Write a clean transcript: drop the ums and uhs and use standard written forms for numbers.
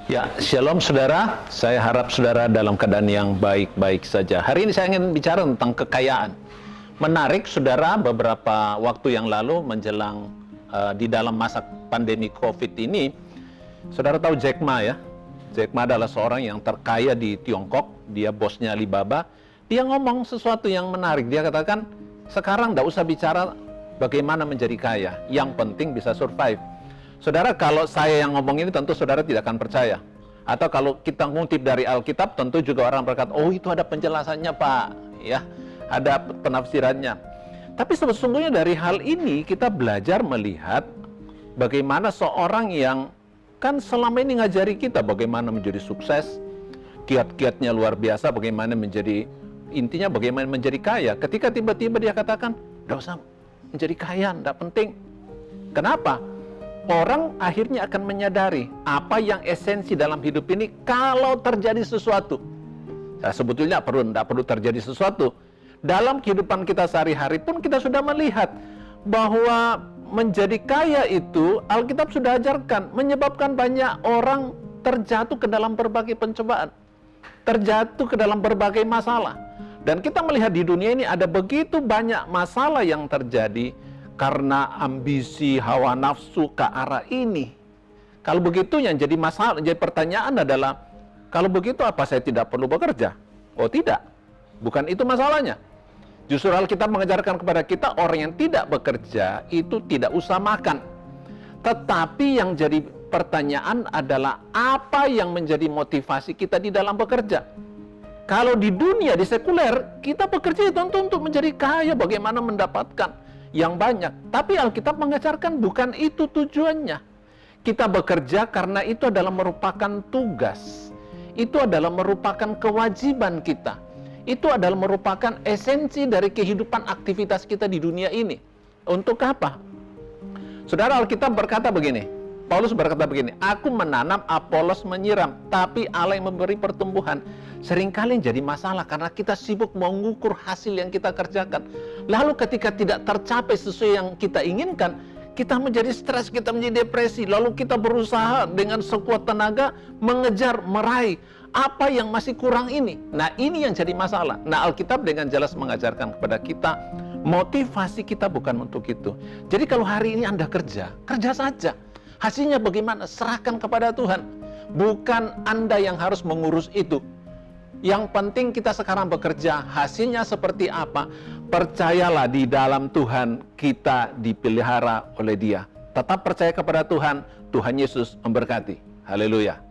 Ya, shalom saudara. Saya harap saudara dalam keadaan yang baik-baik saja. Hari ini saya ingin bicara tentang kekayaan. Menarik saudara, beberapa waktu yang lalu menjelang di dalam masa pandemi COVID ini, saudara tahu Jack Ma ya? Jack Ma adalah seorang yang terkaya di Tiongkok. Dia bosnya Alibaba. Dia ngomong sesuatu yang menarik. Dia katakan, sekarang tidak usah bicara bagaimana menjadi kaya. Yang penting bisa survive. Saudara, kalau saya yang ngomong ini tentu saudara tidak akan percaya. Atau kalau kita ngutip dari Alkitab, tentu juga orang berkata, oh itu ada penjelasannya Pak, ya, ada penafsirannya. Tapi sesungguhnya dari hal ini kita belajar melihat bagaimana seorang yang kan selama ini ngajari kita bagaimana menjadi sukses, kiat-kiatnya luar biasa, bagaimana menjadi, intinya bagaimana menjadi kaya. Ketika tiba-tiba dia katakan, tidak usah menjadi kaya, tidak penting. Kenapa? Orang akhirnya akan menyadari apa yang esensi dalam hidup ini kalau terjadi sesuatu. Nah, sebetulnya tidak perlu terjadi sesuatu. Dalam kehidupan kita sehari-hari pun kita sudah melihat bahwa menjadi kaya itu Alkitab sudah ajarkan menyebabkan banyak orang terjatuh ke dalam berbagai pencobaan, terjatuh ke dalam berbagai masalah. Dan kita melihat di dunia ini ada begitu banyak masalah yang terjadi karena ambisi, hawa nafsu ke arah ini. Kalau begitu yang jadi masalah, jadi pertanyaan adalah, kalau begitu apa saya tidak perlu bekerja? Oh tidak, bukan itu masalahnya. Justru Alkitab mengajarkan kepada kita orang yang tidak bekerja itu tidak usah makan. Tetapi yang jadi pertanyaan adalah apa yang menjadi motivasi kita di dalam bekerja? Kalau di dunia, di sekuler, kita bekerja tentu untuk menjadi kaya, bagaimana mendapatkan yang banyak. Tapi Alkitab mengajarkan bukan itu tujuannya. Kita bekerja karena itu adalah merupakan tugas. Itu adalah merupakan kewajiban kita. Itu adalah merupakan esensi dari kehidupan aktivitas kita di dunia ini. Untuk apa? Saudara, Alkitab berkata begini. Paulus berkata begini, aku menanam, Apolos menyiram, tapi Allah yang memberi pertumbuhan. Seringkali jadi masalah karena kita sibuk mengukur hasil yang kita kerjakan. Lalu ketika tidak tercapai sesuai yang kita inginkan, kita menjadi stres, kita menjadi depresi. Lalu kita berusaha dengan sekuat tenaga mengejar, meraih apa yang masih kurang ini. Nah, ini yang jadi masalah. Nah, Alkitab dengan jelas mengajarkan kepada kita, motivasi kita bukan untuk itu. Jadi kalau hari ini Anda kerja, kerja saja. Hasilnya bagaimana? Serahkan kepada Tuhan. Bukan Anda yang harus mengurus itu. Yang penting kita sekarang bekerja, hasilnya seperti apa? Percayalah di dalam Tuhan kita dipelihara oleh Dia. Tetap percaya kepada Tuhan, Tuhan Yesus memberkati. Haleluya.